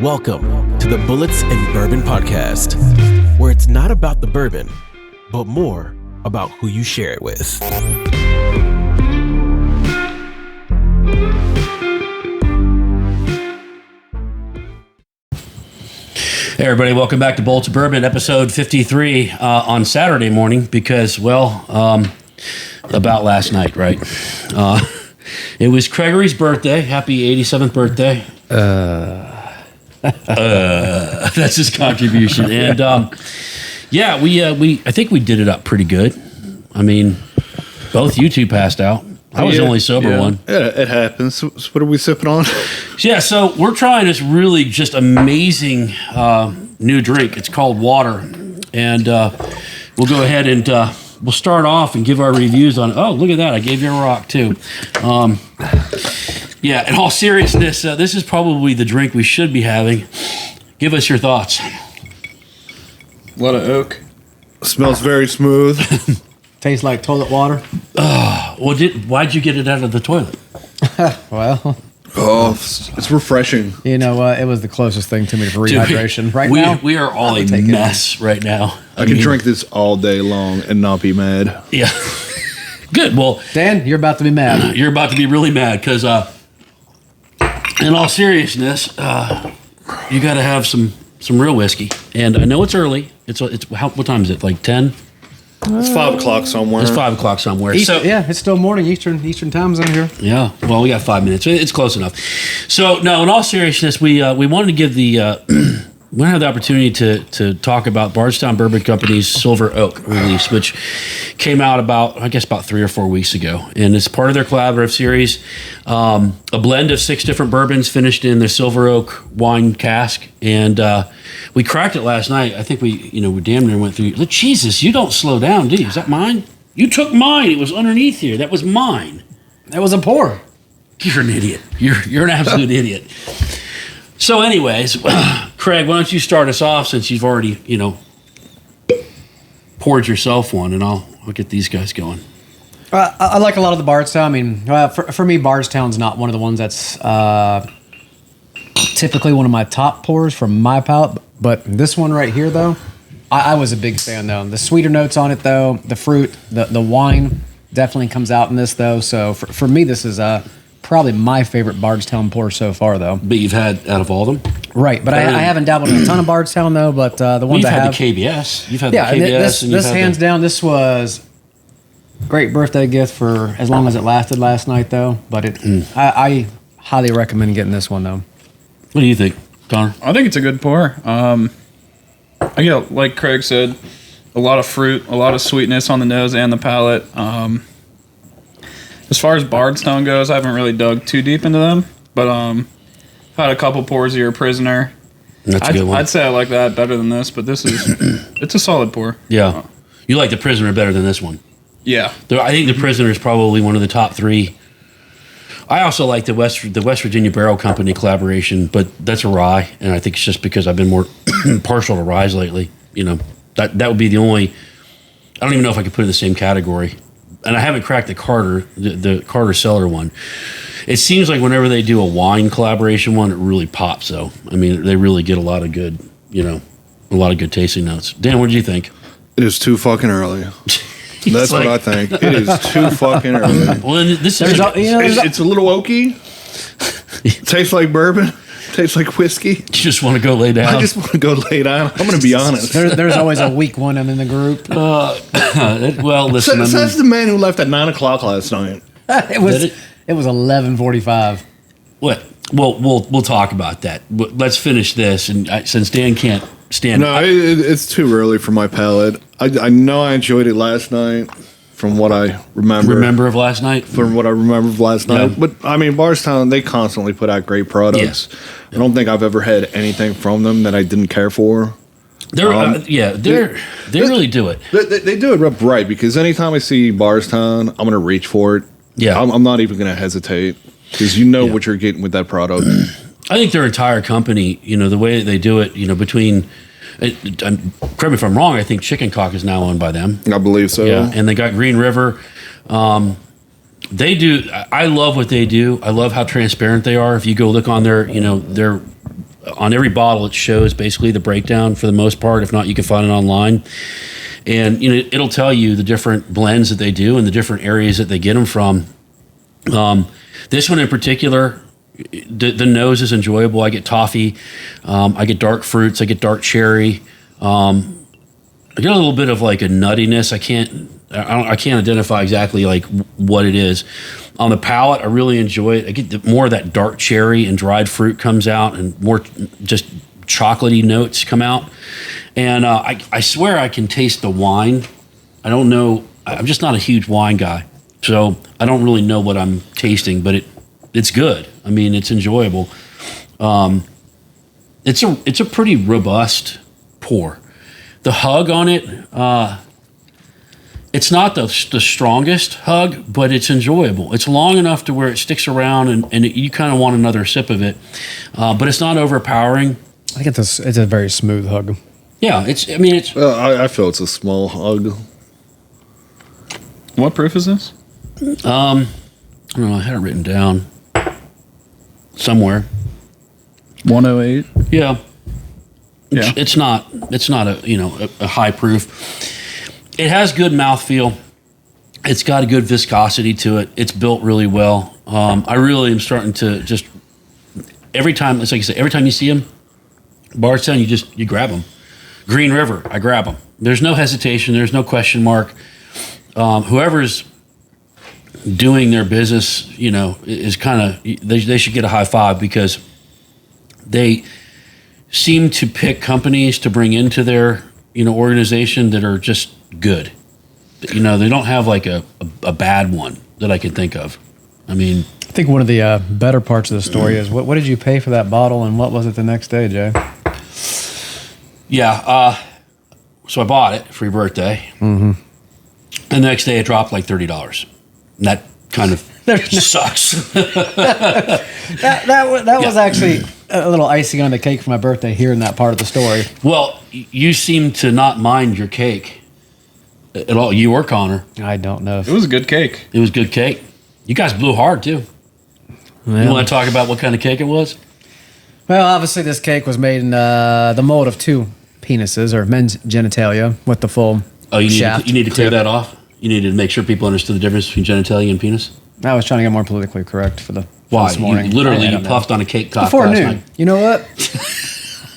Welcome to the Bullits and Bourbon podcast, where it's not about the bourbon, but more about who you share it with. Hey everybody, welcome back to Bullits Bourbon, episode 53 on Saturday morning because, about last night, right? It was Gregory's birthday. Happy 87th birthday. That's his contribution. And I think we did it up pretty good. I mean, both you two passed out. I was the only sober one. Yeah, it happens. So what are we sipping on? Yeah, so we're trying this really just amazing new drink. It's called water. And we'll go ahead and we'll start off and give our reviews on. Oh, look at that. I gave you a rock, too. In all seriousness, this is probably the drink we should be having. Give us your thoughts. A lot of oak. Smells very smooth. Tastes like toilet water. Why'd you get it out of the toilet? Well, it's refreshing. you know what? It was the closest thing to me for rehydration. Now, we are all a mess right now. I can drink this all day long and not be mad. Yeah. Good. Well, Dan, you're about to be mad. You're about to be really mad because, in all seriousness, you got to have some real whiskey. And I know it's early. What time is it? Like 10? It's 5 o'clock somewhere. It's 5 o'clock somewhere. It's still morning, Eastern time zone here. Yeah, well, we got 5 minutes. It's close enough. So, no, in all seriousness, we wanted to give we want to have the opportunity to talk about Bardstown Bourbon Company's Silver Oak release, which came out about 3 or 4 weeks ago. And it's part of their collaborative series, a blend of 6 different bourbons finished in their Silver Oak wine cask. And we cracked it last night. I think we damn near went through. Look, Jesus, you don't slow down, do you? Is that mine? You took mine. It was underneath here. That was mine. That was a pour. You're an idiot. You're an absolute idiot. So anyways, Craig, why don't you start us off since you've already, poured yourself one, and I'll get these guys going. I like a lot of the Bardstown. I mean, for me, Bardstown's not one of the ones that's typically one of my top pours from my palate. But this one right here, though, I was a big fan, though. The sweeter notes on it, though, the fruit, the wine definitely comes out in this, though. So for me, this is probably my favorite Bardstown pour so far, though. But you've had out of all of them? Right, but I haven't dabbled in a ton of Bardstown, though, but the ones I have... You've had the KBS. You've had the KBS. This hands down, this was a great birthday gift for as long as it lasted last night, though. But I highly recommend getting this one, though. What do you think, Connor? I think it's a good pour. Like Craig said, a lot of fruit, a lot of sweetness on the nose and the palate. As far as Bardstown goes, I haven't really dug too deep into them, but I've had a couple pours of your Prisoner. That's a good one. I'd say I like that better than this, but this is it's a solid pour. Yeah. You like the Prisoner better than this one? Yeah. I think the Prisoner is probably one of the top 3. I also like the West Virginia Barrel Company collaboration, but that's a rye, and I think it's just because I've been more partial to ryes lately. That would be the only. I don't even know if I could put it in the same category. And I haven't cracked the Carter Cellar one. It seems like whenever they do a wine collaboration one, it really pops. Though I mean, they really get a lot of good, a lot of good tasting notes. Dan, what did you think? It is too fucking early. That's what I think. It is too fucking early. Well, this is it's a little oaky. Tastes like bourbon. Tastes like whiskey. You just want to go lay down. I just want to go lay down. I'm going to be honest. There's always a weak one in the group. Well, listen. That's the man who left at 9 o'clock last night. It was 11:45. What? Well, we'll talk about that. Let's finish this, and since Dan can't stand. No, it's too early for my palate. I know I enjoyed it last night. From what I remember. Of last night? From what I remember of last night. But, I mean, Bardstown, they constantly put out great products. Yes. I don't think I've ever had anything from them that I didn't care for. They really do it. They do it up right, because anytime I see Bardstown, I'm going to reach for it. Yeah. I'm not even going to hesitate, because what you're getting with that product. I think their entire company, the way that they do it, between... correct me if I'm wrong, I think Chicken Cock is now owned by them. I believe so. Yeah, and they got Green River. They do. I love what they do. I love how transparent they are. If you go look on their on every bottle, it shows basically the breakdown for the most part. If not, you can find it online. And it'll tell you the different blends that they do and the different areas that they get them from. This one in particular, the nose is enjoyable. I get toffee, I get dark fruits, I get dark cherry. I get a little bit of like a nuttiness. I can't identify exactly like what it is. On the palate, I really enjoy it. I get more of that dark cherry and dried fruit comes out, and more just chocolatey notes come out. And I swear I can taste the wine. I don't know. I'm just not a huge wine guy, so I don't really know what I'm tasting. But it's good. I mean, it's enjoyable. It's a pretty robust pour. The hug on it, it's not the strongest hug, but it's enjoyable. It's long enough to where it sticks around, and you kind of want another sip of it. But it's not overpowering. I think it's a very smooth hug. Yeah, it's. I feel it's a small hug. What proof is this? I don't know. I had it written down somewhere. 108. Yeah. Yeah. It's not a high proof. It has good mouthfeel. It's got a good viscosity to it. It's built really well. I really am starting to just every time, it's like you say, every time you see them, Bardstown, you grab them. Green River, I grab them. There's no hesitation. There's no question mark. Whoever's doing their business, is kind of they should get a high five, because they seem to pick companies to bring into their organization that are just good. They don't have like a bad one that I can think of. I mean, I think one of the better parts of the story is what did you pay for that bottle, and what was it the next day, Jay? Yeah, so I bought it for your birthday. Mm-hmm. The next day it dropped like $30. And that kind of sucks. that was actually a little icing on the cake for my birthday, hearing that part of the story. Well, you seem to not mind your cake at all. You or Connor. I don't know. It was a good cake. It was good cake. You guys blew hard, too. Well, you want to talk about what kind of cake it was? Well, obviously this cake was made in the mold of two penises, or men's genitalia, with the full shaft. You need to clear that off? You need to make sure people understood the difference between genitalia and penis? I was trying to get more politically correct for Why? this morning. You puffed on a cake top before last noon. night. You know what?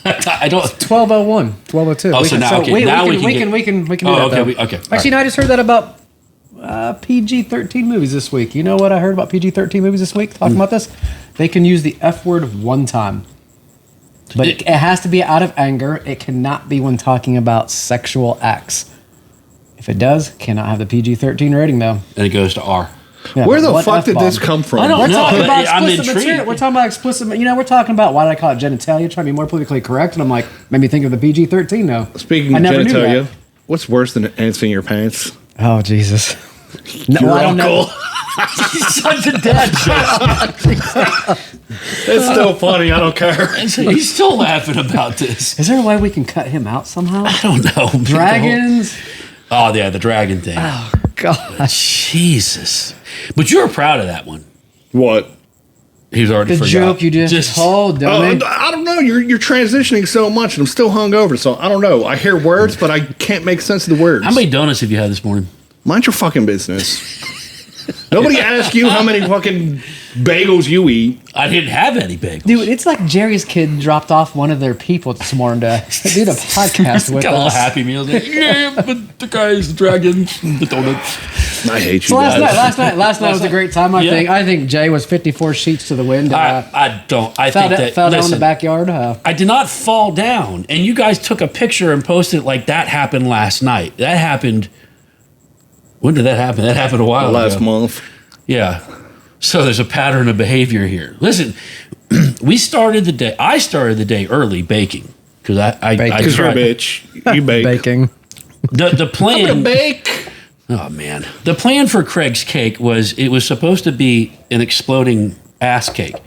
I don't. 12:01, 12:02. Oh, so now we can do that. Okay. Actually, no, I just heard that about PG-13 movies this week. You know what I heard about PG-13 movies this week? Talking about this, they can use the F word one time, but it has to be out of anger. It cannot be when talking about sexual acts. If it does, cannot have the PG-13 rating though. And it goes to R. Yeah, where the fuck did this come from? I don't know. I'm explicit material. intrigued. We're talking about explicit. We're talking about, why did I call it genitalia? Trying to be more politically correct, and I'm like, made me think of the PG-13 though. Speaking of genitalia, what's worse than answering your pants? Oh Jesus! No, I don't know. Such a dad joke. It's still funny. I don't care. He's still laughing about this. Is there a way we can cut him out somehow? I don't know. Dragons. Oh yeah, the dragon thing. Oh God, Jesus! But you were proud of that one. What? He's already the forgot. joke you just told. I don't know. You're transitioning so much, and I'm still hungover, so I don't know. I hear words, but I can't make sense of the words. How many donuts have you had this morning? Mind your fucking business. Nobody asked you how many fucking bagels you eat. I didn't have any bagels. Dude, it's like Jerry's kid dropped off one of their people this morning to do the podcast with Got a little us. Happy Meals. Like, yeah, but the guys, the dragons, the donuts. I hate you So guys. last night was a great time. I think Jay was 54 sheets to the wind. I don't. I fell think that fell down in listen, the backyard. I did not fall down, and you guys took a picture and posted it like that happened last night. That happened. When did that happen? That happened a while ago. Last month. Yeah. So there's a pattern of behavior here. Listen, I started the day early baking because Because you're a bitch. You bake. Baking. The plan. I'm gonna bake. Oh man, the plan for Craig's cake was it was supposed to be an exploding ass cake,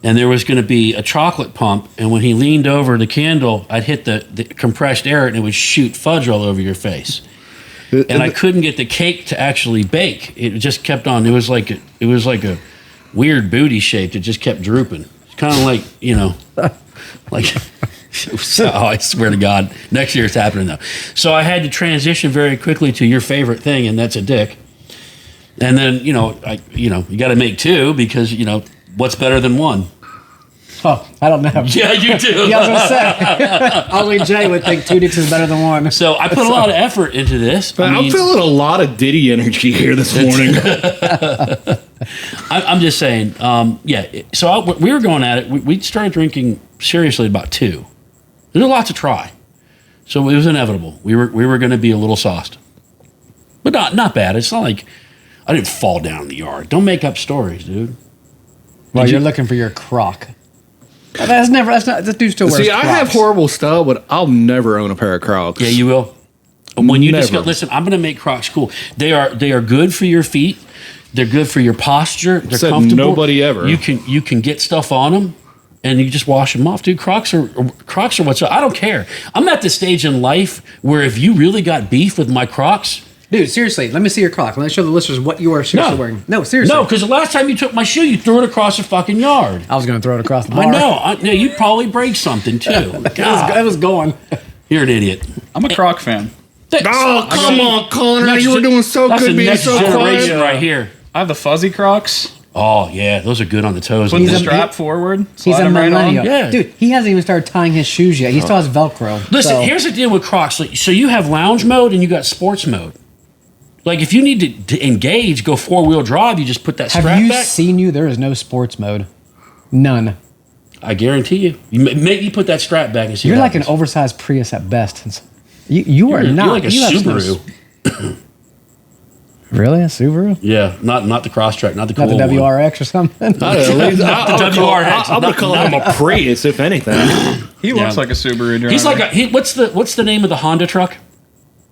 and there was going to be a chocolate pump. And when he leaned over the candle, I'd hit the compressed air, and it would shoot fudge all over your face. And I couldn't get the cake to actually bake. It just kept on. It was like a weird booty shape that just kept drooping. It's kind of like Like, so I swear to God, next year it's happening though. So I had to transition very quickly to your favorite thing, and that's a dick. And then, you got to make two because, what's better than one? Oh, I don't know. Yeah, you do. Yeah, I was going to say. Only Jay would think 2 dicks is better than one. So I put a lot of effort into this. I'm feeling a lot of Diddy energy here this morning. I'm just saying, So we were going at it. We started drinking seriously about 2. There's a lot to try. So it was inevitable. We were going to be a little sauced. But not bad. It's not like I didn't fall down in the yard. Don't make up stories, dude. Well, you're looking for your Croc. That's not. This dude still wears See, Crocs. I have horrible style, but I'll never own a pair of Crocs. Yeah, you will. When you Never. listen, I'm going to make Crocs cool. They are good for your feet. They're good for your posture. They're Said comfortable. nobody ever. You can get stuff on them, and you just wash them off, dude. Crocs are what's up. I don't care. I'm at the stage in life where if you really got beef with my Crocs. Dude, seriously, let me see your Croc. Let me show the listeners what you are seriously wearing. No, seriously. No, because the last time you took my shoe, you threw it across the fucking yard. I was going to throw it across the bar. I know. You'd probably break something, too. It was going. You're an idiot. I'm a Croc fan. Oh, come on, Connor. You were doing so That's good the being next so generation quiet. right here. I have the fuzzy Crocs. Oh, yeah. Those are good on the toes. Put the strap forward. He's a millennial. Yeah. Dude, he hasn't even started tying his shoes yet. He still has Velcro. Listen, so. here's the deal with Crocs. So you have lounge mode and you got sports mode. Like, if you need to engage, go 4-wheel drive, you just put that strap back. Have you seen you? There is no sports mode. None. I guarantee you. Maybe put that strap back and see You're what like happens. an oversized Prius at best. You are not. You're like a You have Subaru. Really? A Subaru? Yeah, not the Crosstrek, not the cool Not the one. WRX or something? The WRX. I'm going to call him a Prius, if anything. He looks like a Subaru driver. He's like what's the name of the Honda truck?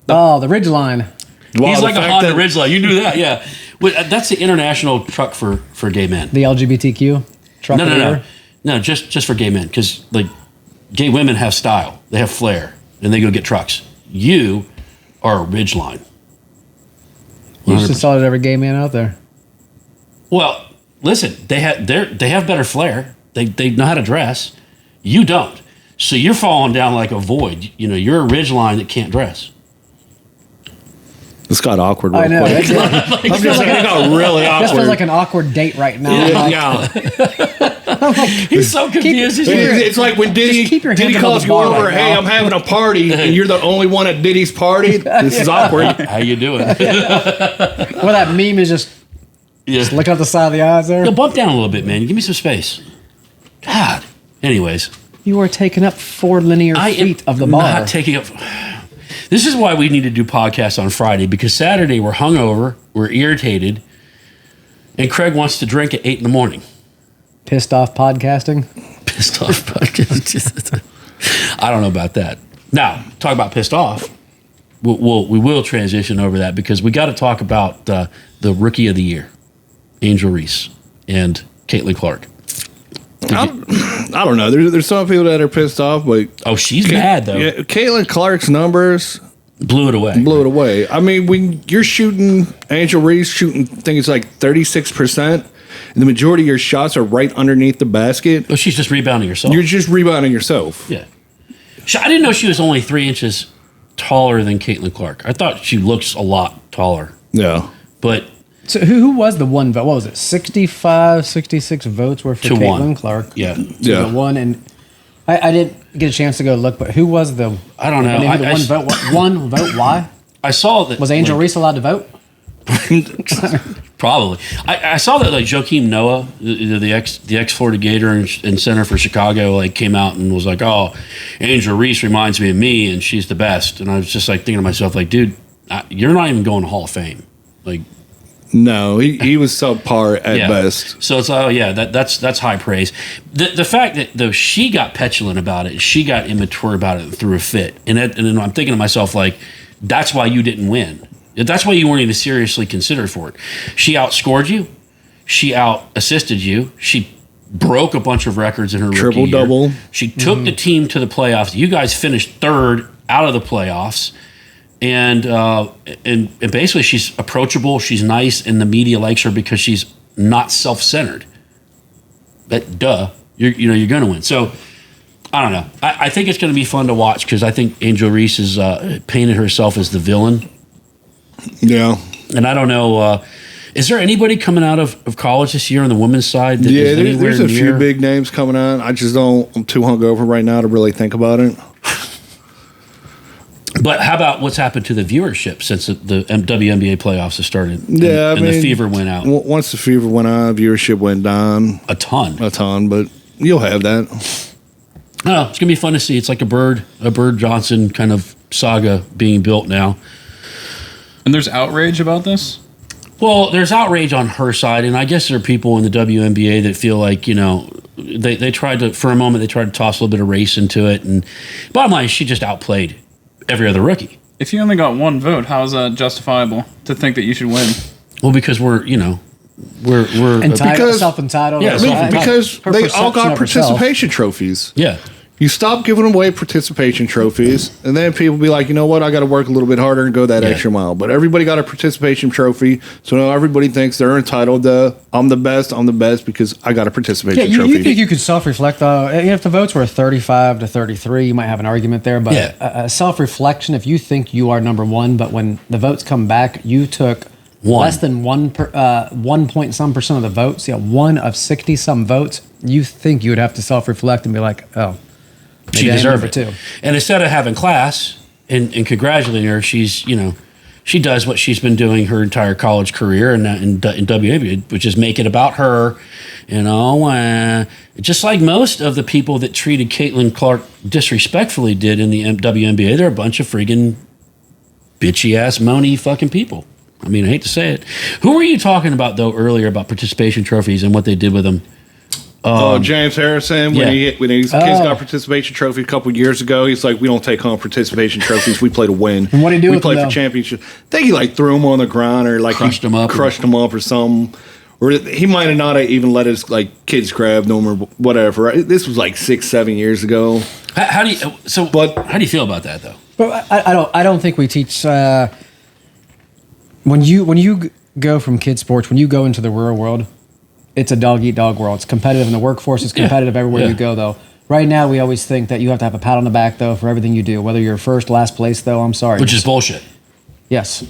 Oh, the Ridgeline. Wow, He's the like a fact Honda that- Ridgeline. You knew that, yeah. Well, that's the international truck for gay men. The LGBTQ truck. No, just for gay men, because like gay women have style, they have flair, and they go get trucks. You are a Ridgeline. You should saw it every gay man out there. Well, listen, they have better flair. They know how to dress. You don't, so you're falling down like a void. You're a Ridgeline that can't dress. This got awkward real I know. quick. It got really awkward. This feels like an awkward date right now. Yeah. He's so confused. It's like when Diddy keep your Diddy hands calls above the you bar over, right hey, now. I'm having a party, and you're the only one at Diddy's party. This is awkward. How you doing? Well, that meme is just looking up the side of the eyes there. Yo, bump down a little bit, man. Give me some space. God. Anyways. You are taking up 4 linear feet of the bar. Not taking up. This is why we need to do podcasts on Friday, because Saturday we're hungover, we're irritated, and Craig wants to drink at 8 in the morning. Pissed off podcasting. Pissed off podcast. I don't know about that. Now, talk about pissed off. We will transition over that because we got to talk about the rookie of the year, Angel Reese and Caitlin Clark. I don't know. There's some people that are pissed off, but She's mad though. Yeah, Caitlin Clark's numbers blew it away. I mean, when you're shooting Angel Reese shooting, I think it's like 36%, and the majority of your shots are right underneath the basket. Oh, she's just rebounding herself. You're just rebounding yourself. Yeah. I didn't know she was only 3 inches taller than Caitlin Clark. I thought she looks a lot taller. Yeah. But So who was the one vote? What was it? 65, 66 votes were for To one. Caitlin Clark. Yeah. The one, and I didn't get a chance to go look, but who was the? I don't know. Maybe the one vote. One vote. Why I saw that. was Angel Reese allowed to vote? Probably. I saw that like Joakim Noah, the ex Florida Gator and center for Chicago, like came out and was like, "Oh, Angel Reese reminds me of me, and she's the best." And I was just like thinking to myself, like, dude, you're not even going to Hall of Fame. Like, No, he was subpar at best. So it's that's high praise. The fact that though she got petulant about it, she got immature about it and threw a fit, and then I'm thinking to myself like, that's why you didn't win. That's why you weren't even seriously considered for it. She outscored you. She out-assisted you. She broke a bunch of records in her rookie year. Triple-double. She took the team to the playoffs. You guys finished third out of the playoffs. And basically she's approachable. She's nice, and the media likes her because she's not self-centered. But you're going to win. So I don't know. I think it's going to be fun to watch because I think Angel Reese has painted herself as the villain. Yeah. And I don't know. Is there anybody coming out of college this year on the women's side? That There's a few big names coming out. I'm too hungover right now to really think about it. But how about what's happened to the viewership since the WNBA playoffs have started? And the fever went out. Once the fever went out, viewership went down. A ton, but you'll have that. Oh, it's gonna be fun to see. It's like a Bird Johnson kind of saga being built now. And there's outrage about this? Well, there's outrage on her side, and I guess there are people in the WNBA that feel like, they tried to, for a moment, they tried to toss a little bit of race into it. And bottom line, she just outplayed every other rookie. If you only got one vote, how is that justifiable to think that you should win? Well, because we're self-entitled. Yeah, because they all got participation trophies. Yeah. You stop giving away participation trophies, and then people be like, you know what, I got to work a little bit harder and go that extra mile. But everybody got a participation trophy, so now everybody thinks they're entitled to, I'm the best because I got a participation trophy. You think you could self-reflect, though? If the votes were 35 to 33, you might have an argument there. But a self-reflection, if you think you are number one, but when the votes come back, you took less than 1 point some percent of the votes, one of 60 some votes, you think you would have to self-reflect and be like, oh, she deserved it too. And instead of having class and congratulating her, she's she does what she's been doing her entire college career in WNBA, which is make it about her. Just like most of the people that treated Caitlin Clark disrespectfully did in the WNBA, they're a bunch of friggin' bitchy ass moany fucking people. I mean, I hate to say it. Who were you talking about though earlier about participation trophies and what they did with them? James Harrison, when his kids got participation trophy a couple years ago, he's like, we don't take home participation trophies. We play to win. And what did he do? We play for championship. I think he threw them on the ground or crushed them up or something. Or he might have not even let his kids grab them or whatever. This was 6-7 years ago. How do you feel about that though? Well, I don't think we teach when you go from kid sports, when you go into the real world. It's a dog-eat-dog world. It's competitive in the workforce. It's competitive everywhere you go, though. Right now, we always think that you have to have a pat on the back, though, for everything you do. Whether you're first, last place, though, I'm sorry. Which is bullshit. Yes.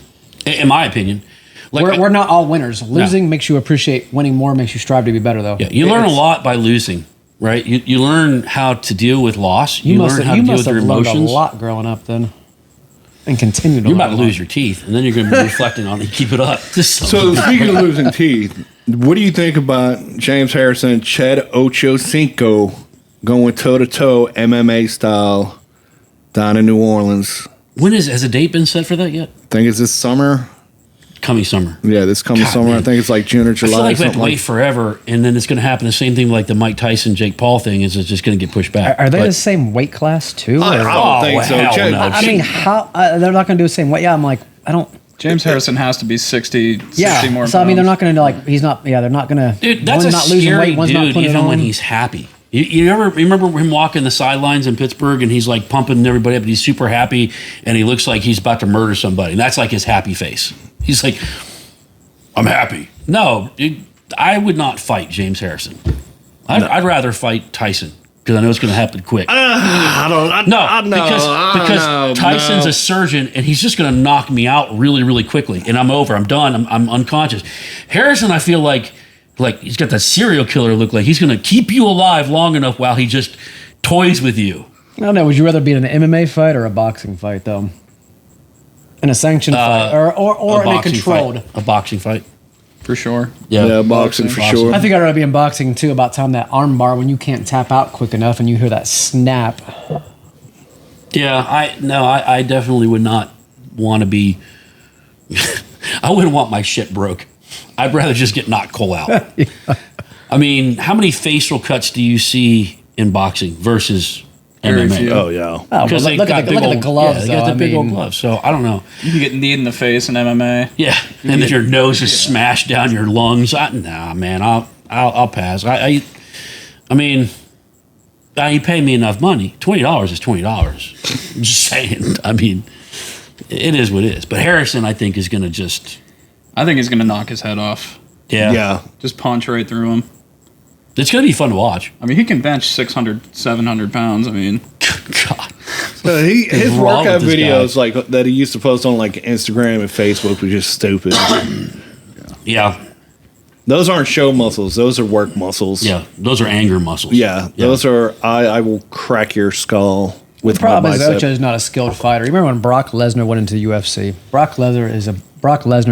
In my opinion. We're not all winners. Losing makes you appreciate winning more, makes you strive to be better, though. Yeah, you learn a lot by losing, right? You learn how to deal with loss. You learn how to deal with your emotions. You must have learned a lot growing up, then. And continue to You're about to lose your teeth, and then you're going to be reflecting on it and keep it up. So speaking of losing teeth, what do you think about James Harrison and Ched Ochocinco going toe-to-toe MMA style down in New Orleans? Has a date been set for that yet? I think it's this summer. Coming summer. Yeah, this coming summer. Man. I think it's June or July. I feel we have to wait forever, and then it's going to happen the same thing like the Mike Tyson, Jake Paul thing is it's just going to get pushed back. Are they the same weight class, too? I don't think so. No. I mean, how they're not going to do the same weight? Yeah, I'm like, I don't... James Harrison has to be 60 more pounds. So, I mean, they're not going to, he's not... Yeah, they're not going to... Dude, that's one's a not losing scary weight, one's dude, not putting even it on. when he's happy. You remember him walking the sidelines in Pittsburgh, and he's, pumping everybody up, and he's super happy, and he looks like he's about to murder somebody. And that's, his happy face. He's like... I'm happy. No, I would not fight James Harrison. I'd rather fight Tyson because I know it's going to happen quick. Because Tyson's a surgeon and he's just going to knock me out really, really quickly, and I'm over. I'm done. I'm unconscious. Harrison, I feel like he's got that serial killer look. Like he's going to keep you alive long enough while he just toys with you. I don't know. Would you rather be in an MMA fight or a boxing fight, though? In a sanctioned fight, or in a controlled a boxing fight, for sure. Yeah, boxing for sure. I think I'd rather be in boxing too. About time that arm bar when you can't tap out quick enough and you hear that snap. Yeah, I definitely would not want to be. I wouldn't want my shit broke. I'd rather just get knocked cold out. Yeah. I mean, how many facial cuts do you see in boxing versus MMA? Oh yeah, because look at the gloves. They got the big old gloves. So I don't know. You can get kneed in the face in MMA. Yeah, and then your nose is smashed down your lungs. Nah, man, I'll pass. I mean, you pay me enough money. $20 is $20. I'm just saying. I mean, it is what it is. But Harrison, I think, is going to just. I think he's going to knock his head off. Yeah. Just punch right through him. It's going to be fun to watch. I mean, he can bench 600, 700 pounds. I mean, God. His wrong workout with this videos like that he used to post on like Instagram and Facebook was just stupid. Yeah. Those aren't show muscles. Those are work muscles. Yeah. Those are anger muscles. Yeah. Those are I will crack your skull with The problem my is bicep. Ocho's not a skilled fighter. You remember when Brock Lesnar went into UFC? Brock Lesnar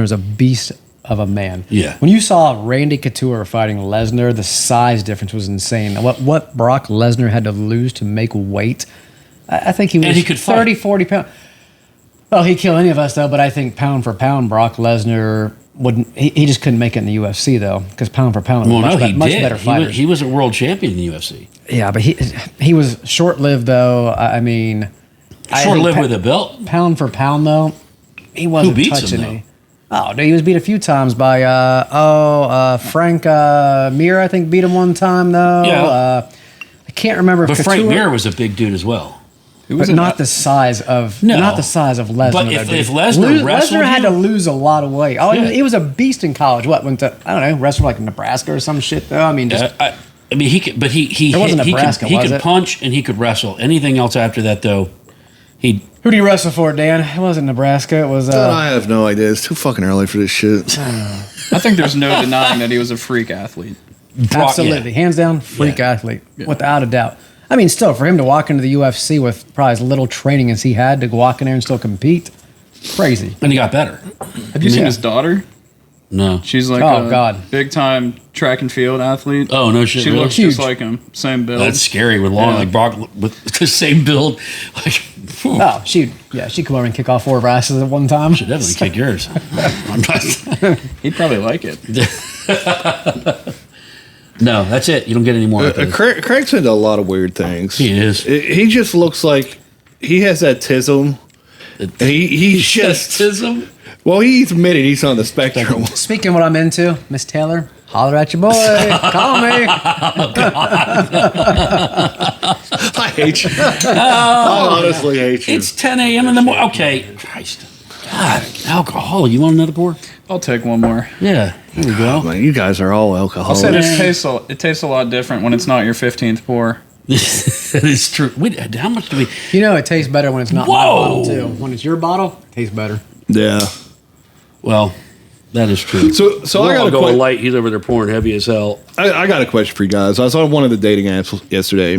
is a beast of a man. Yeah. When you saw Randy Couture fighting Lesnar, the size difference was insane. What Brock Lesnar had to lose to make weight, I think he was And he could fight. 30, 40 pounds. Well, he'd kill any of us, though, but I think pound for pound, Brock Lesnar wouldn't. He just couldn't make it in the UFC, though, because pound for pound, Well, no, he much did. better fighters. He was a world champion in the UFC. Yeah, but he was short-lived, though. I mean... Short-lived with a belt. Pound for pound, though, he wasn't Who beats touching him, any. Oh, dude, he was beat a few times by Frank Mir. I think beat him one time though. Yeah. I can't remember. But if Frank Couture- Mir was a big dude as well. but not the size of Lesnar. But though, if dude. Lesnar wrestled Lesnar had you- to lose a lot of weight. Oh, Yeah. he was a beast in college. Went to I don't know, wrestled like Nebraska or some shit though. I mean, just I mean, he could, but he It wasn't Nebraska, he was could it? punch and he could wrestle. Anything else after that, though, he who do you wrestle for, Dan? It wasn't Nebraska. It was. I have no idea. It's too fucking early for this shit. I think there's no denying that he was a freak athlete. Absolutely, hands down, freak athlete, without a doubt. I mean, still, for him to walk into the UFC with probably as little training as he had to walk in there and still compete, crazy. and he got better. Have you seen his daughter? No. She's like Oh, a God. big time track and field athlete. Oh no shit. She really? looks Huge. just like him. Same build. That's scary with long, Yeah. like Brock with the same build. Like, phew, Oh, she'd come over and kick all 4 of our asses at one time. should definitely kick yours. I'm not, He'd probably like it. no, that's it. You don't get any more. after this. Craig's into a lot of weird things. He is. He just looks like he has that tism. And he's just Tism. well, he's admitted he's on the spectrum. Speaking of what I'm into, Miss Taylor, holler at your boy. Call me. I hate you. I honestly hate you. It's 10 a.m. in the morning. Okay. Christ. God, alcohol. You want another pour? I'll take one more. Yeah. Here we go. Man, you guys are all I'll alcoholics. say it tastes a lot different when it's not your 15th pour. That is true. Wait, how much do we? You know it tastes better when it's not my Whoa. bottle, too. When it's your bottle, it tastes better. Yeah. Well, that is true. So I got a going question. light. He's over there pouring heavy as hell. I got a question for you guys. I was on one of the dating apps yesterday,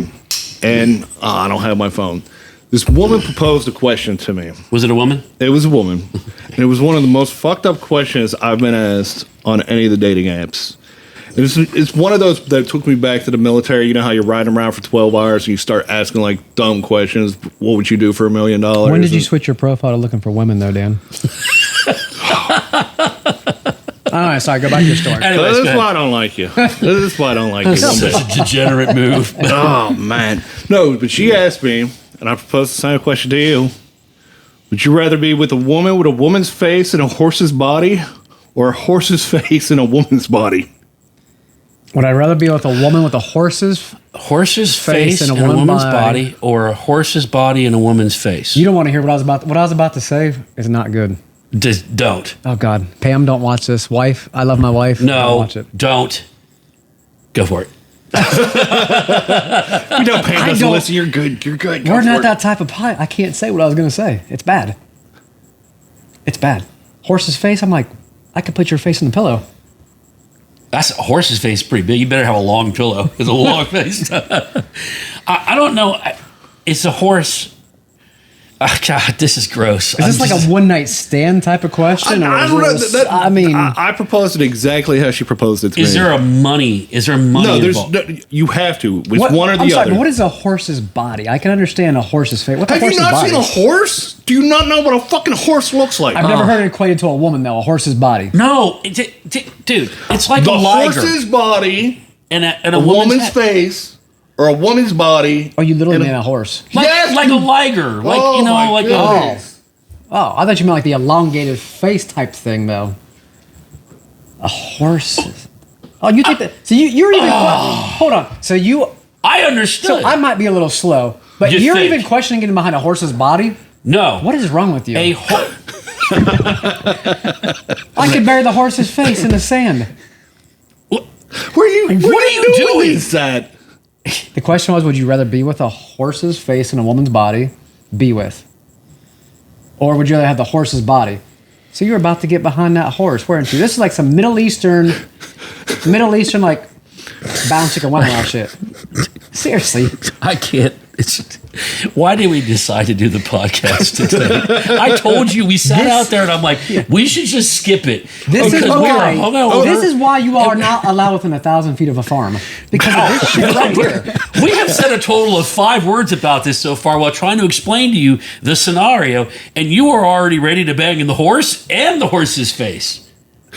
and I don't have my phone. This woman proposed a question to me. Was it a woman? It was a woman, and it was one of the most fucked up questions I've been asked on any of the dating apps. It's one of those that took me back to the military. You know how you're riding around for 12 hours and you start asking like dumb questions. What would you do for $1 million? When did you switch your profile to looking for women, though, Dan? All right, sorry, go back to your story. Anyways, This go is why ahead. I don't like you. This is why I don't like you. One bit. Such a degenerate move. Oh man, no. But she asked me, and I proposed the same question to you. Would you rather be with a woman with a woman's face and a horse's body, or a horse's face and a woman's body? Would I rather be with a woman with a horse's? Horse's face and a woman's body, or a horse's body and a woman's face. You don't want to hear what I was about to say. Is not good. Just don't. Oh God, Pam, don't watch this. Wife, I love my wife. Don't No, watch it. don't. Go for it. You know, Pam doesn't don't- listen. You're good. You're good. Go We're for not it. that type of pie. I can't say what I was going to say. It's bad. It's bad. Horse's face. I'm like, I could put your face in the pillow. That's a horse's face. Is pretty big. You better have a long pillow. It's a long face. I don't know. It's a horse. Oh, God, this is gross. Is this like a one night stand type of question? I or don't know. is this- I mean, I proposed it exactly how she proposed it to me. Is there money No, there's involved? no, you have to. It's what, one or the I'm sorry, other. but what is a horse's body? I can understand a horse's face. What's a Have you horse's not body? seen a horse? Do you not know what a fucking horse looks like? I've never heard it equated to a woman though. A horse's body. No, dude, it's like the a liger horse's body, and a a woman's head. face, or a woman's body. Oh, you literally and mean a horse? Like, Yes, like you- a liger, like Oh, you know, my like goodness. Oh, I thought you meant like the elongated face type thing though. A horse. Oh, you think that? So you're even. Hold on. So you. I understood. So I might be a little slow, but You you're think? even questioning getting behind a horse's body. no, What is wrong with you? a horse? I could bury the horse's face in the sand. What are you doing? Is that? The question was, would you rather be with a horse's face in a woman's body, be with? Or would you rather have the horse's body? So you're about to get behind that horse, weren't you? This is like some Middle Eastern like bounce chicken wow shit. Seriously. I can't. Why did we decide to do the podcast today? I told you, we sat out there and I'm like, we should just skip it. This is why you are not allowed within 1,000 feet of a farm. Because of this shit right here. We have said a total of 5 words about this so far while trying to explain to you the scenario, and you are already ready to bang in the horse and the horse's face.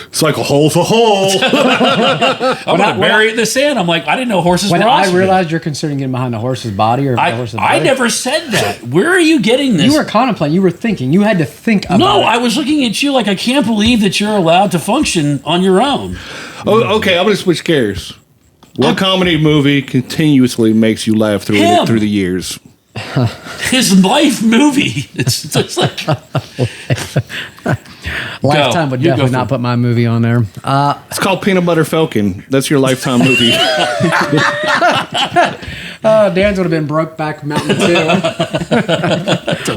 It's like a hole's a hole. I'm going to bury it in the sand. I'm like, I didn't know horses were When oxygen. I realized you're considering getting behind the horse's body or the horse's I belly. never said that. Where are you getting this? You were contemplating. You were thinking. You had to think about it. No, I was looking at you like I can't believe that you're allowed to function on your own. Oh, okay, I'm going to switch gears. What comedy movie continuously makes you laugh through the years? His life movie. It's like Lifetime would definitely not put my movie on there. It's called Peanut Butter Falcon. That's your Lifetime movie. Dan's would have been Brokeback Mountain too.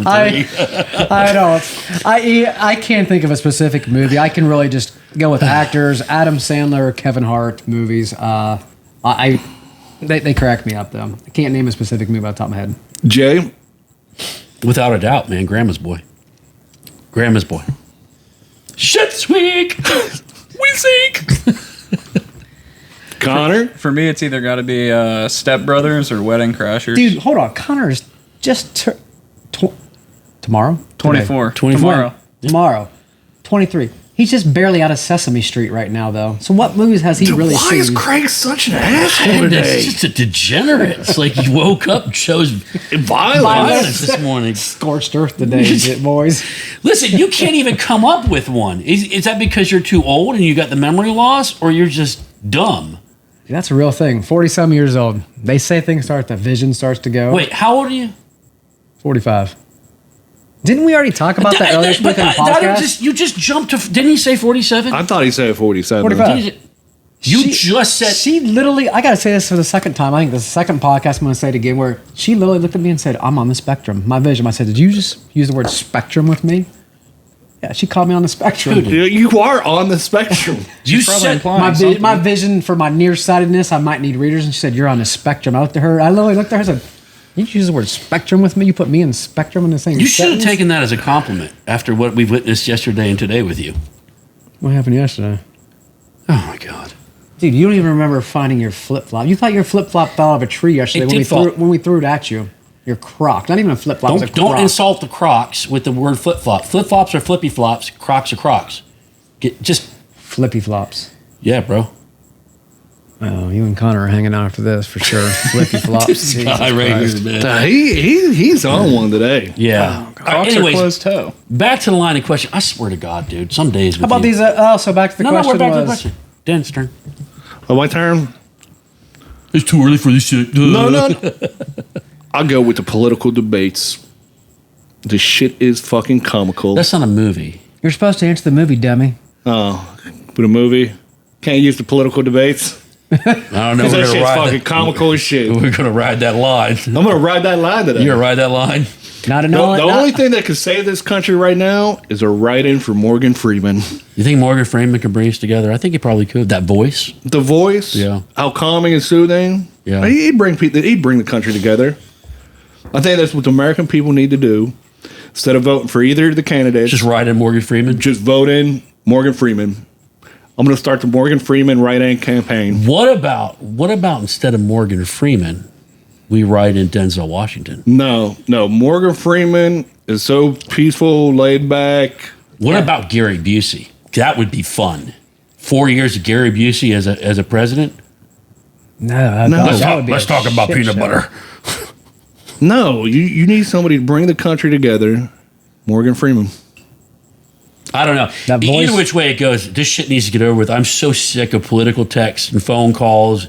I don't. I can't think of a specific movie. I can really just go with actors. Adam Sandler, Kevin Hart movies. They crack me up though. I can't name a specific movie off the top of my head. Jay? without a doubt, man. Grandma's Boy. Grandma's Boy. Shit's weak. We sink. Connor? For me, it's either got to be Step Brothers or Wedding Crashers. Dude, hold on. Connor is just tomorrow? 24. 24. Tomorrow. 23. He's just barely out of Sesame Street right now, though. So what movies has he really Why seen? is Craig such an asshole And today? it's just a degenerate. It's like he woke up and chose violence this morning. Scorched earth today, boys. Listen, you can't even come up with one. Is that because you're too old and you got the memory loss, or you're just dumb? That's a real thing. 40-some years old. They say things start, the vision starts to go. Wait, how old are you? 45. Didn't we already talk about that earlier in the podcast? You just jumped to. Didn't he say 47? I thought he said 47. 45. You just said. She literally, I got to say this for the second time. I think the second podcast I'm going to say it again, where she literally looked at me and said, I'm on the spectrum. My vision. I said, did you just use the word spectrum with me? Yeah, she called me on the spectrum. You are on the spectrum. You said My vision for my nearsightedness, I might need readers. And she said, you're on the spectrum. I literally looked at her and said, you use the word spectrum with me? You put me and spectrum in the same You should have sentence? taken that as a compliment after what we've witnessed yesterday and today with you. What happened yesterday? Oh, my God. Dude, you don't even remember finding your flip-flop. You thought your flip-flop fell out of a tree yesterday when we threw it at you. Your Croc. Not even a flip-flop. It was a Don't Croc. insult the Crocs with the word flip-flop. Flip-flops are flippy flops. Crocs are Crocs. Just Flippy flops. yeah, bro. Oh, you and Connor are hanging out after this for sure. Flippy flops. Jesus Guy right Christ. here, man. He's on one today. Yeah. All right, Crocs are anyways, closed toe. back to the line of question. I swear to God, dude. Some days. How about these? So back to the No, question. we're back to the was, question. Dan's turn. Oh, my turn? It's too early for this shit. No. I'll go with the political debates. The shit is fucking comical. That's not a movie. You're supposed to answer the movie, dummy. Oh, with a movie? Can't use the political debates? I don't know. Because We're that gonna shit's ride fucking that. comical as shit. We're gonna ride that line. I'm going to ride that line today. You're gonna ride that line. Not a The only thing that could save this country right now is a write-in for Morgan Freeman. You think Morgan Freeman can bring us together? I think he probably could. That voice. The voice, Yeah. how calming and soothing. Yeah. He'd bring the country together. I think that's what the American people need to do. Instead of voting for either of the candidates, Just ride in Morgan Freeman. just vote in Morgan Freeman. I'm going to start the Morgan Freeman write-in campaign. What about instead of Morgan Freeman, we ride in Denzel Washington? No, Morgan Freeman is so peaceful, laid back. What about Gary Busey? That would be fun. 4 years of Gary Busey as a president. Let's talk about peanut butter. No, you need somebody to bring the country together. Morgan Freeman. I don't know. That voice- Either which way it goes, this shit needs to get over with. I'm so sick of political texts and phone calls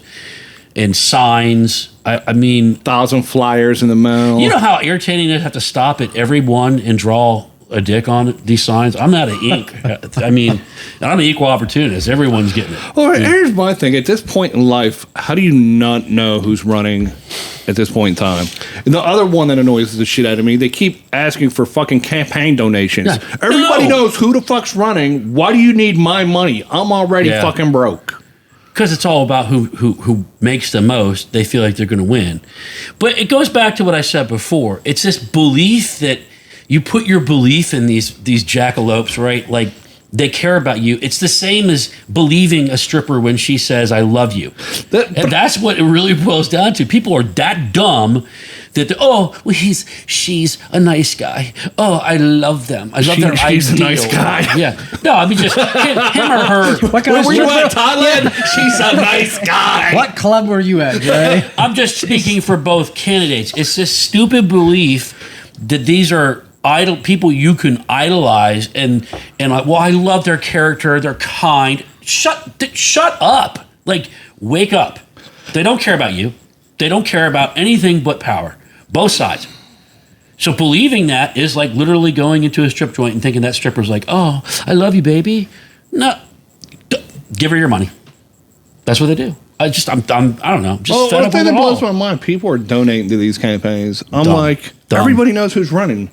and signs. I mean, 1,000 flyers in the mail. you know how irritating it is to have to stop at every one and draw a dick on these signs. I'm not an ink. I mean, I'm an equal opportunist. Everyone's getting it. Well, here's my thing. At this point in life, how do you not know who's running at this point in time? And the other one that annoys the shit out of me, they keep asking for fucking campaign donations. Yeah. Everybody No. knows who the fuck's running. Why do you need my money? I'm already Yeah. fucking broke. Because it's all about who makes the most. They feel like they're going to win. But it goes back to what I said before. It's this belief that you put your belief in these jackalopes, right? Like they care about you. It's the same as believing a stripper when she says, I love you. And that's what it really boils down to. People are that dumb that, she's a nice guy. Oh, I love them. I love their ideal. She's a nice guy. Yeah. No, I mean, just him or her. What kind of Were you stripper- at Thailand? She's a nice guy. What club were you at, Jay? I'm just speaking for both candidates. It's this stupid belief that these are people you can idolize and like, well, I love their character. They're kind. Shut up. Like, wake up. They don't care about you. They don't care about anything but power. Both sides. So believing that is like literally going into a strip joint and thinking that stripper's like, oh, I love you, baby. No, give her your money. That's what they do. I don't know. Just fed One up thing with that it all. blows my mind, people are donating to these campaigns. I'm Dumb. like, Dumb. everybody knows who's running.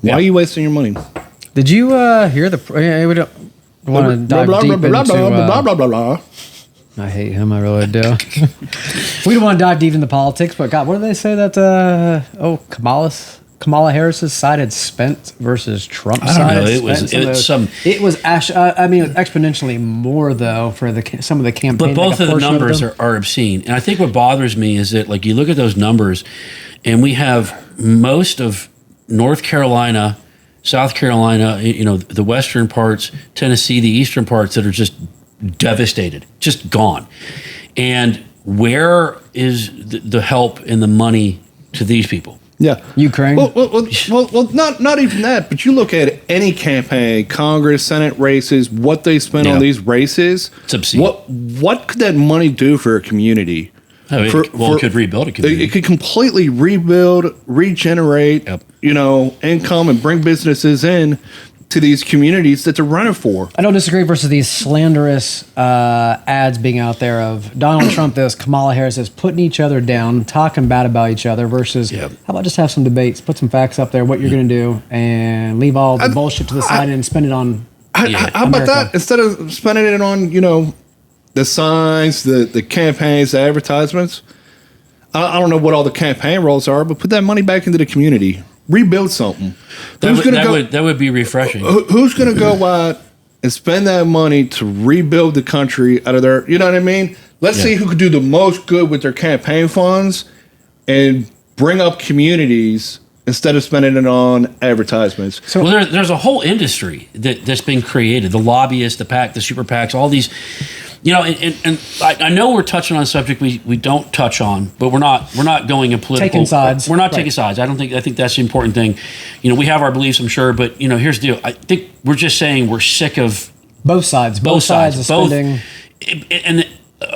Why Yeah. are you wasting your money? Did you hear the? We don't want to dive deep into. I hate him. I really do. We don't want to dive deep into politics, but God, what did they say that? Kamala Harris's side had spent versus Trump's I don't side. know. had It was- spent it was some- It was exponentially more though for some of the campaign. But both like a of the portion numbers them. are obscene. And I think what bothers me is that, like, you look at those numbers, and we have most of North Carolina, South Carolina, the western parts, Tennessee, the eastern parts that are just devastated, just gone. And where is the help and the money to these people? Yeah. Ukraine. Well, not even that, but you look at any campaign, Congress, Senate races, what they spend on Yeah. these races. It's obscene. What could that money do for a community? It could rebuild a community. It could completely rebuild, regenerate, Yep. income and bring businesses in to these communities that they're running for. I don't disagree versus these slanderous ads being out there of Donald Trump this, Kamala Harris is putting each other down, talking bad about each other versus Yep. how about just have some debates, put some facts up there, what you're going to do, and leave all the bullshit to the side and spend it on How about America. that? Instead of spending it on, the signs, the campaigns, the advertisements. I don't know what all the campaign roles are, but put that money back into the community. Rebuild something. That would be refreshing. Who's going to go out and spend that money to rebuild the country out of their, you know what I mean? Let's see who could do the most good with their campaign funds and bring up communities instead of spending it on advertisements. Well, there's a whole industry that's been created. The lobbyists, the PAC, the super PACs, all these, and I know we're touching on a subject we don't touch on, but we're not going in political. Taking sides. We're not Right. taking sides. I think that's the important thing. We have our beliefs, I'm sure, but here's the deal. I think we're just saying we're sick of both sides. Both sides of spending. And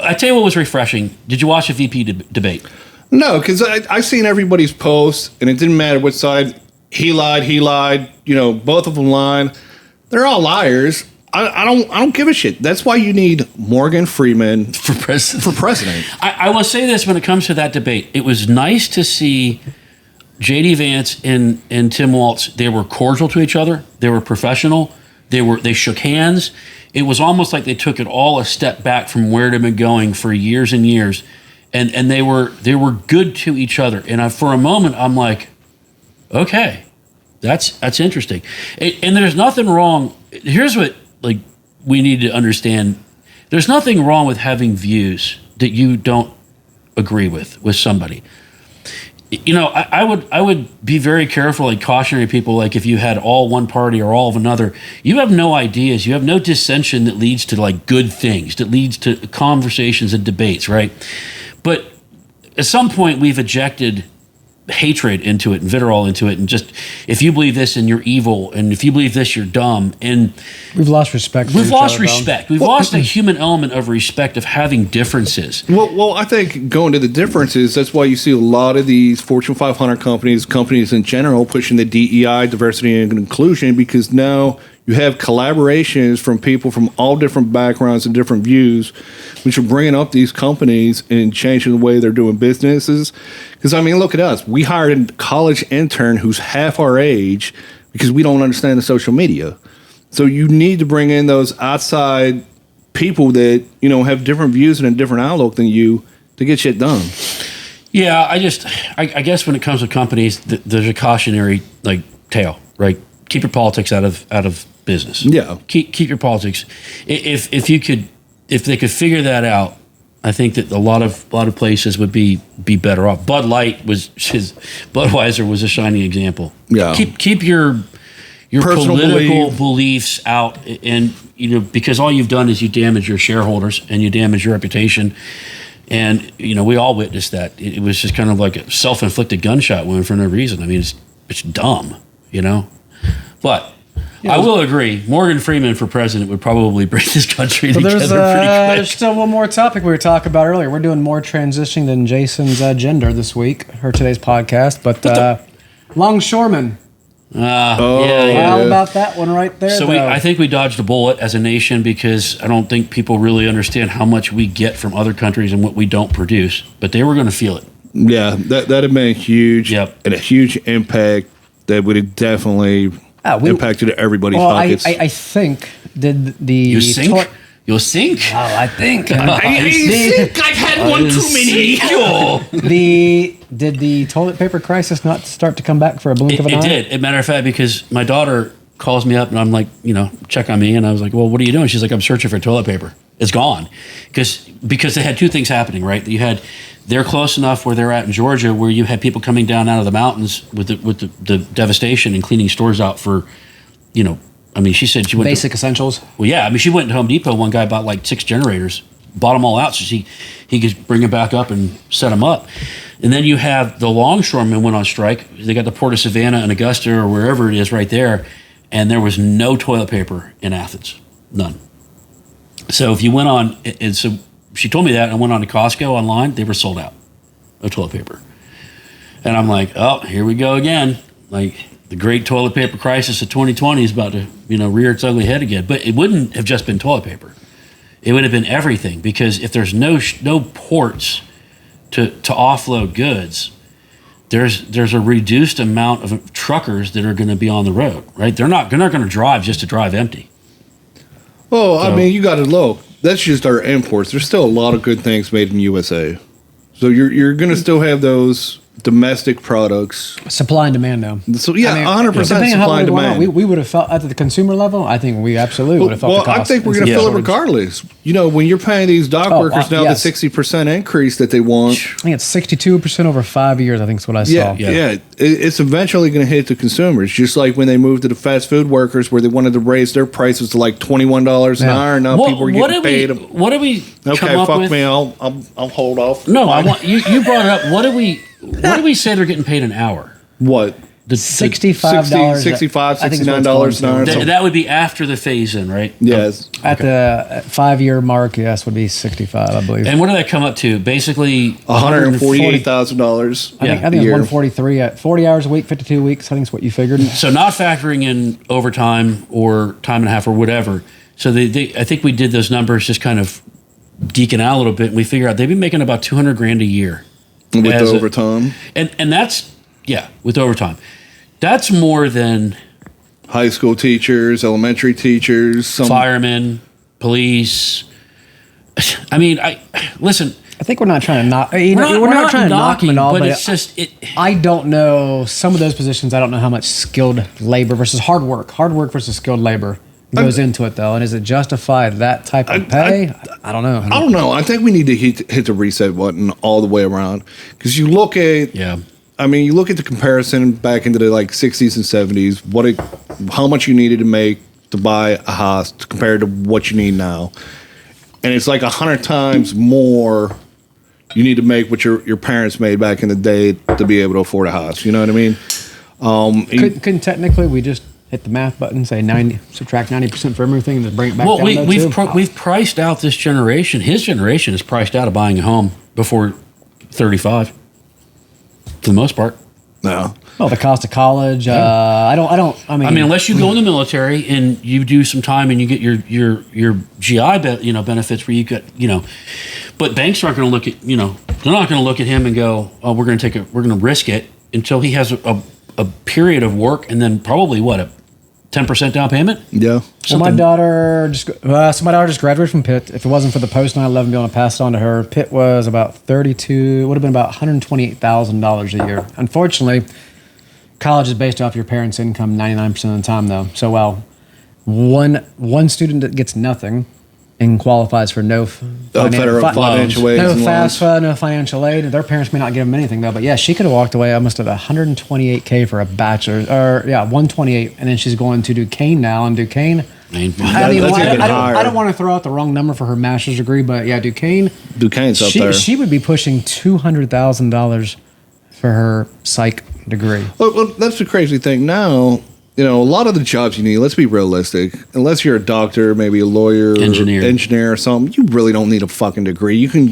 I tell you what was refreshing. Did you watch the VP debate? No, because I've seen everybody's posts, and it didn't matter which side. He lied. Both of them lied. They're all liars. I don't give a shit. That's why you need Morgan Freeman For president. I I will say this when it comes to that debate. It was nice to see J.D. Vance and Tim Walz. They were cordial to each other. They were professional. They shook hands. It was almost like they took it all a step back from where they've been going for years and years. And they were good to each other. And for a moment, I'm like, okay, that's interesting. And there's nothing wrong. Here's what we need to understand. There's nothing wrong with having views that you don't agree with somebody. I would be very careful and cautionary people. Like if you had all one party or all of another, you have no ideas. You have no dissension that leads to good things, that leads to conversations and debates, right? But at some point, we've ejected hatred into it and vitriol into it, and just if you believe this and you're evil, and if you believe this you're dumb, and We've lost respect. we've lost respect. We've lost a human element of respect of having differences. Well, I think going to the differences, that's why you see a lot of these Fortune 500 companies in general, pushing the DEI, diversity and inclusion, because now you have collaborations from people from all different backgrounds and different views, which are bringing up these companies and changing the way they're doing businesses. Because, I mean, look at us. We hired a college intern who's half our age because we don't understand the social media. So you need to bring in those outside people that, you know, have different views and a different outlook than you to get shit done. Yeah, I guess when it comes to companies, there's a cautionary tale, right? Keep your politics out of business. Yeah. Keep your politics. If they could figure that out, I think that a lot of places would be better off. Budweiser was a shining example. Yeah. Keep your Personal political beliefs out, and because all you've done is you damage your shareholders and you damage your reputation. And we all witnessed that. It was just kind of like a self-inflicted gunshot wound for no reason. I mean, it's dumb, But I will agree, Morgan Freeman for president would probably bring this country together pretty quick. There's still one more topic we were talking about earlier. We're doing more transitioning than Jason's gender this week, or today's podcast. But longshoremen. How about that one right there? So I think we dodged a bullet as a nation, because I don't think people really understand how much we get from other countries and what we don't produce. But they were going to feel it. Yeah, that'd have been huge. Yep. And a huge impact that would have definitely impacted everybody's pockets. I think did the You'll sink? Oh, I think. I think I've had one too many. Did the toilet paper crisis not start to come back for a blink of an eye? It did. As a matter of fact, because my daughter calls me up and I'm like, check on me. And I was like, well, what are you doing? She's like, I'm searching for toilet paper. It's gone. Because they had two things happening, right? They're close enough where they're at in Georgia, where you had people coming down out of the mountains with the devastation and cleaning stores out for, she said she went basic essentials. Well, yeah. She went to Home Depot. One guy bought like 6 generators, bought them all out, so he could bring them back up and set them up. And then you have the longshoremen went on strike. They got the Port of Savannah and Augusta or wherever it is right there, and there was no toilet paper in Athens, none. So if you went on, and so she told me that, and I went on to Costco online, they were sold out of toilet paper. And I'm like, oh, here we go again. Like, the great toilet paper crisis of 2020 is about to, rear its ugly head again. But it wouldn't have just been toilet paper. It would have been everything, because if there's no ports to offload goods, there's a reduced amount of truckers that are going to be on the road, right? They're not going to drive just to drive empty. Well, I mean, you got to look. That's just our imports. There's still a lot of good things made in USA. So you're going to still have those domestic products. Supply and demand, though. So, yeah, 100% supply and demand. We would have felt at the consumer level, I think we absolutely would have felt the cost. I think we're going to feel it regardless. When you're paying these dock workers now the 60% increase that they want. I think it's 62% over 5 years, I think is what I saw. Yeah. It's eventually going to hit the consumers, just like when they moved to the fast food workers where they wanted to raise their prices to like $21 an hour, and now people are getting paid. What do we okay, come up fuck with? me, I'll hold off. No, I want you brought it up. What do we say they're getting paid an hour? What? The $65, $65, $69 an hour. That would be after the phase in, right? Yes. At the 5-year mark, yes, would be 65, I believe. And what did that come up to? Basically $148,000. I think it's 143 at 40 hours a week, 52 weeks. I think is what you figured. So not factoring in overtime or time and a half or whatever. So I think we did those numbers just kind of geeking out a little bit, and we figure out they'd be making about $200,000 a year with overtime. And that's with overtime. That's more than high school teachers, elementary teachers, firemen, police. I mean, listen. I think we're not trying to knock. We're not trying to knock them at all, but it's just I don't know some of those positions. I don't know how much skilled labor versus hard work versus skilled labor goes into it, though. And is it justified that type of pay? I don't know. I don't know. I think we need to hit the reset button all the way around, because you look at you look at the comparison back into the 60s and 70s. How much you needed to make to buy a house compared to what you need now, and it's like 100 times more You need to make what your parents made back in the day to be able to afford a house. You know what I mean? Couldn't technically we just hit the math button, say 90, subtract 90% from everything, and just bring it back down? We've priced out this generation. His generation is priced out of buying a home before 35, for the most part. No. Well, the cost of college. I mean, unless you go in the military and you do some time and you get your GI benefits where you get, but banks aren't going to look at, they're not going to look at him and go, oh, we're going to risk it until he has a period of work and then probably a 10% down payment. Yeah. So my daughter just graduated from Pitt. If it wasn't for the post 9/11 being able to pass it on to her, Pitt was about 32. Would have been about $128,000 a year. Unfortunately, college is based off your parents' income 99% of the time, though. So while one student that gets nothing and qualifies for no federal financial aid, no FAFSA, no financial aid, their parents may not give them anything though. But yeah, she could have walked away almost at $128K for a bachelor's, 128, and then she's going to Duquesne now. And Duquesne, I don't want to throw out the wrong number for her master's degree, but yeah, Duquesne's up there. She would be pushing $200,000 for her psych degree. Well, that's the crazy thing now. A lot of the jobs you need, let's be realistic, unless you're a doctor, maybe a lawyer, engineer or something, you really don't need a fucking degree. You can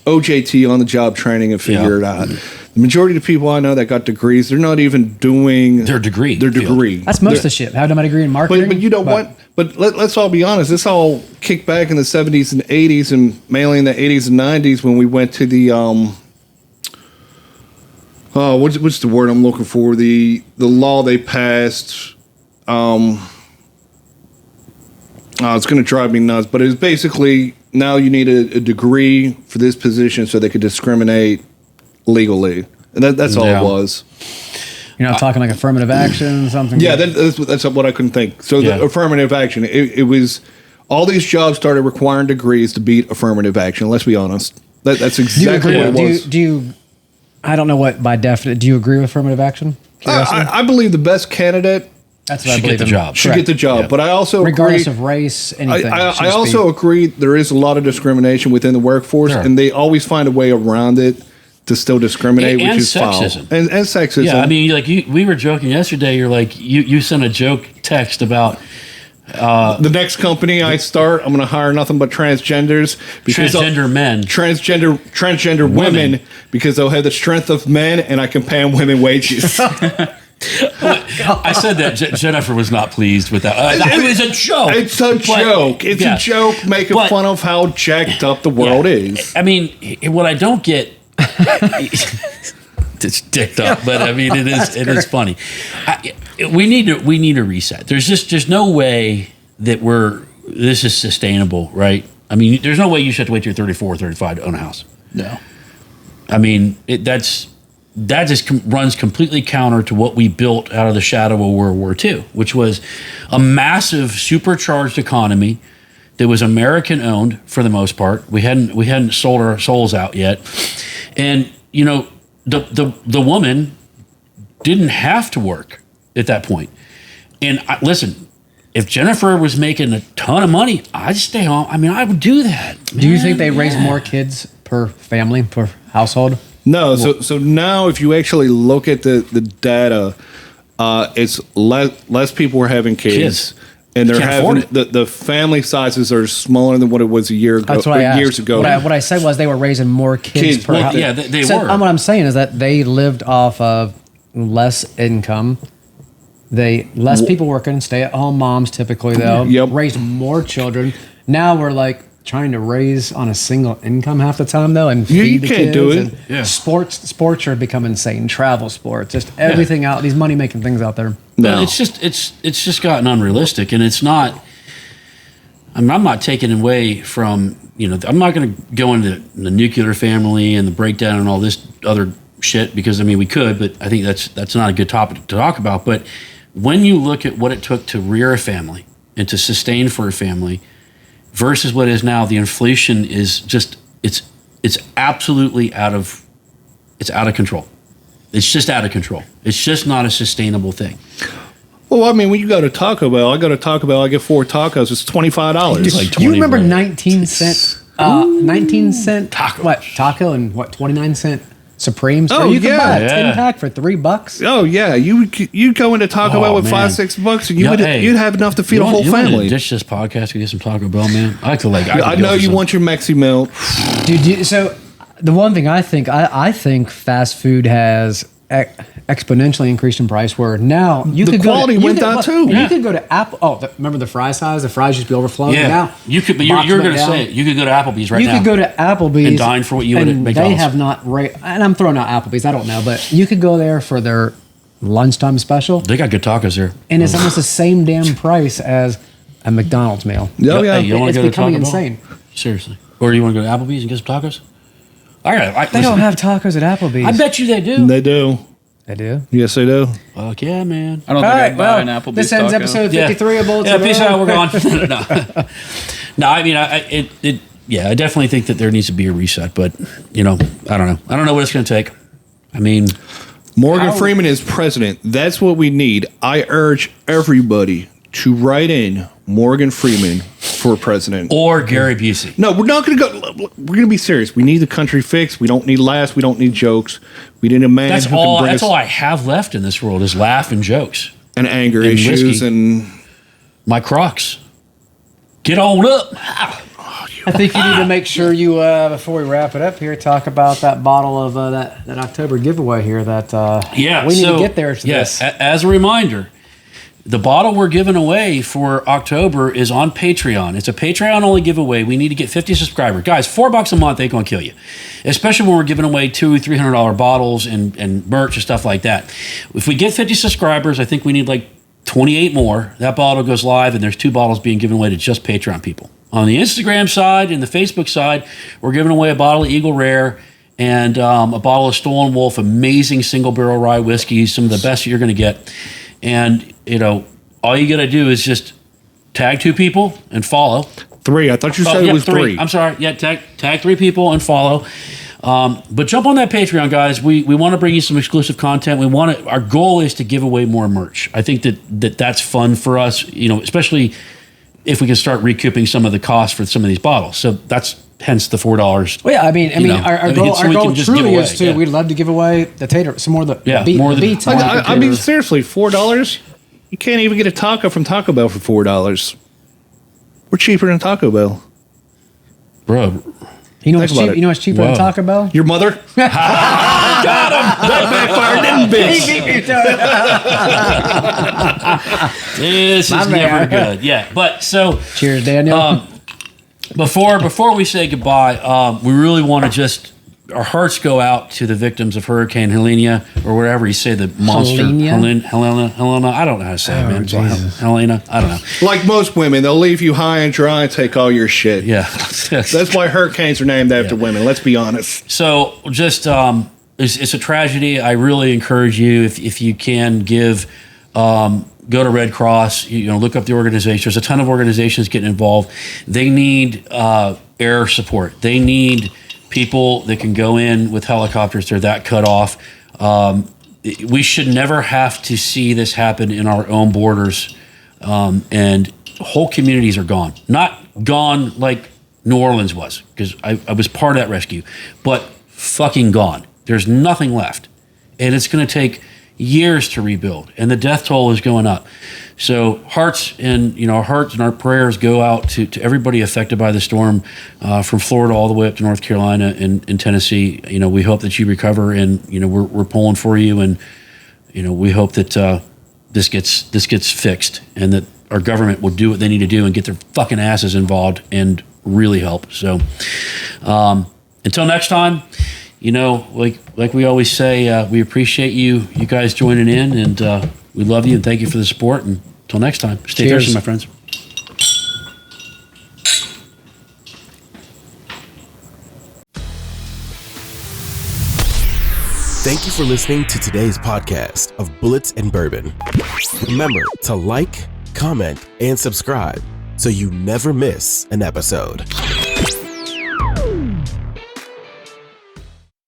OJT on the job training and figure it out. The majority of the people I know that got degrees, they're not even doing their degree. That's most of the shit. I had my degree in marketing. But you know what? But let's all be honest. This all kicked back in the 70s and 80s and mainly in the 80s and 90s when we went to the what's the word I'm looking for? The law they passed. It's going to drive me nuts, but it's basically now you need a degree for this position so they could discriminate legally, and that's all it was. You're not talking like affirmative action, something. Yeah, that's what I couldn't think. So the affirmative action, it was all these jobs started requiring degrees to beat affirmative action. Let's be honest. That's exactly what it was. Do you? I don't know what by definite. Do you agree with affirmative action? I believe the best candidate should get the job. Should get the job. Yeah. But I also regardless of race, anything. I also agree there is a lot of discrimination within the workforce, and they always find a way around it to still discriminate, which is sexism. Foul. And sexism. Yeah, I mean, we were joking yesterday. You're like, you sent a joke text about. The next company I start, I'm going to hire nothing but transgenders. Transgender women, because they'll have the strength of men, and I can pay them women wages. I said that Jennifer was not pleased with that. It was a joke. It's a joke. It's a joke making fun of how jacked up the world is. I mean, what I don't get. It's dicked up, but I mean, it is funny. We need a reset. There's no way that this is sustainable, right? I mean, there's no way you should have to wait till you're 34 or 35 to own a house. No. I mean, that just runs completely counter to what we built out of the shadow of World War II, which was a massive supercharged economy that was American owned for the most part. We hadn't sold our souls out yet, and the woman didn't have to work at that point. And listen, if Jennifer was making a ton of money, I'd stay home. I mean, I would do that. Do you think they raise more kids per family, per household? No. So now if you actually look at the data, it's less people are having kids. And they're having the family sizes are smaller than what it was a year ago. That's what I asked. Years ago. What I said was they were raising more kids per house. Yeah, they were. What I'm saying is that they lived off of less income. Less people working, stay-at-home moms typically though. Yep. Raised more children. Now we're like trying to raise on a single income half the time though, and feed the kids. You can't do it. Yeah. Sports are becoming insane. Travel sports, just everything out. These money making things out there. No, it's just gotten unrealistic, and it's not. I mean, I'm not taking away from I'm not going to go into the nuclear family and the breakdown and all this other shit because I mean we could, but I think that's not a good topic to talk about. But when you look at what it took to rear a family and to sustain for a family versus what is now, the inflation is just it's absolutely out of control. It's just out of control. It's just not a sustainable thing. Well, I mean, when you go to Taco Bell, I get 4 tacos. It's $25. Like do you remember 19 cent 19-cent taco and 29-cent Supremes. Oh, you can yeah. buy a Yeah. 10-pack for $3. Oh yeah, you'd go into Taco Bell with man. $5-6, and Hey, you'd have enough to feed a whole you want family. to ditch this podcast and get some Taco Bell, man? I like to I know you want your Mexi melt. Dude, so the one thing I think fast food has exponentially increased in price. Where now you The could quality go to, went down too. You could go to Apple. Oh, remember the fry size? The fries used to be overflowing. Yeah, Now you could, but you're box going went to down. say it. You could go to Applebee's right You now. could go to Applebee's and dine for what you would at and McDonald's. They have not and I'm throwing out Applebee's. I don't know, but you could go there for their lunchtime special, They got good tacos there. and it's almost the same damn price as a McDonald's meal. Oh yeah, Hey, you don't want It's to go to becoming Taco Bell? insane. Seriously. Or you want to go to Applebee's and get some tacos? They don't have tacos at Applebee's. I bet you they do. they do. They do. Yes, they do. Fuck yeah, man. I don't All think right, I'd buy an Applebee's this ends taco. episode 53 of Bullits. Yeah, peace out. We're gone. No, I mean, I definitely think that there needs to be a reset, but I don't know. I don't know what it's going to take. I mean, Morgan Freeman is president. That's what we need. I urge everybody to write in Morgan Freeman for president. or Gary Busey. No, we're not going to go. We're going to be serious. We need the country fixed. We don't need laughs. We don't need jokes. We need a man That's who all. can bring That's us all I have left in this world is laugh and jokes. and anger and issues whiskey. and My Crocs. Get on up. I think you need to make sure you, before we wrap it up here, talk about that bottle of that October giveaway here. That we need to get there to this. As a reminder, the bottle we're giving away for October is on Patreon. It's a Patreon only giveaway. We need to get 50 subscribers. Guys, $4 a month ain't gonna kill you. Especially when we're giving away $200-$300 bottles and merch and stuff like that. If we get 50 subscribers, I think we need like 28 more. That bottle goes live and there's 2 bottles being given away to just Patreon people. On the Instagram side and the Facebook side, we're giving away a bottle of Eagle Rare and a bottle of Stolen Wolf, amazing single barrel rye whiskey, some of the best you're gonna get. And, all you got to do is just tag 2 people and follow. 3. I thought you said it was 3. I'm sorry. Yeah, tag 3 people and follow. But jump on that Patreon, guys. We want to bring you some exclusive content. Our goal is to give away more merch. I think that's fun for us, especially if we can start recouping some of the costs for some of these bottles. So that's hence the $4. Well, yeah, I mean, our goal, so we can just give truly away, is to. yeah. We'd love to give away the tater, some more of the more of the- beets. I mean, seriously, $4. You can't even get a taco from Taco Bell for $4. We're cheaper than Taco Bell. Bro. you know think what's about cheap? it. You know what's cheaper than Whoa. Taco Bell? Your mother? That backfired, didn't bitch. This is never good. Yeah. But so Cheers, Daniel. before we say goodbye, we really want to just our hearts go out to the victims of Hurricane Helena or wherever you say the monster Helena? Helena. I don't know how to say it, man. Jesus. Helena. I don't know. Like most women, they'll leave you high and dry and take all your shit. Yeah. That's why hurricanes are named after women. Let's be honest. So just it's a tragedy. I really encourage you if you can give. Go to Red Cross. Look up the organization. There's a ton of organizations getting involved. They need air support. They need people that can go in with helicopters. They're that cut off. We should never have to see this happen in our own borders. And whole communities are gone. Not gone like New Orleans was, because I was part of that rescue, but fucking gone. There's nothing left. And it's going to take years to rebuild, and the death toll is going up. So hearts and our prayers go out to everybody affected by the storm, from Florida all the way up to North Carolina and Tennessee. We hope that you recover, and we're pulling for you, and we hope that this gets fixed, and that our government will do what they need to do and get their fucking asses involved and really help. So until next time. Like we always say, we appreciate you guys joining in, and we love you and thank you for the support. And until next time, stay thirsty, my friends. Thank you for listening to today's podcast of Bullits and Bourbon. Remember to like, comment, and subscribe so you never miss an episode.